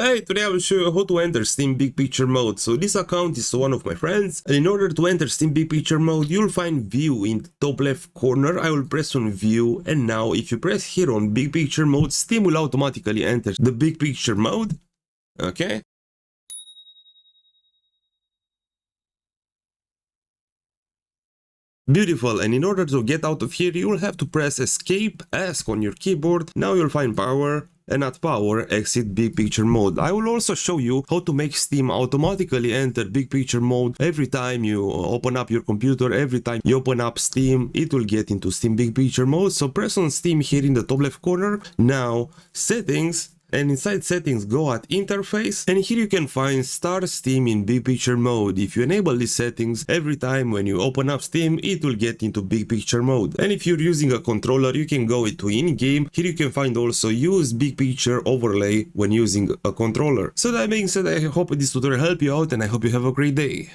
Hey, today I will show you how to enter Steam Big Picture mode. So this account is one of my friends, and in order to enter Steam Big Picture mode, you'll find view in the top left corner. I will press on view, and now if you press here on Big Picture mode, Steam will automatically enter the Big Picture mode. Okay. Beautiful, and in order to get out of here, you will have to press escape, ask on your keyboard. Now you'll find power, and at power, exit Big Picture mode. I will also show you how to make Steam automatically enter Big Picture mode. Every time you open up your computer, every time you open up Steam, it will get into Steam Big Picture mode. So press on Steam here in the top left corner. Now, settings. And inside settings, go at interface, and here you can find start Steam in Big Picture mode. If you enable these settings, every time when you open up Steam, it will get into Big Picture mode. And if you're using a controller, you can go to in-game. Here you can find also use Big Picture overlay when using a controller. So that being said, I hope this tutorial helped you out, and I hope you have a great day.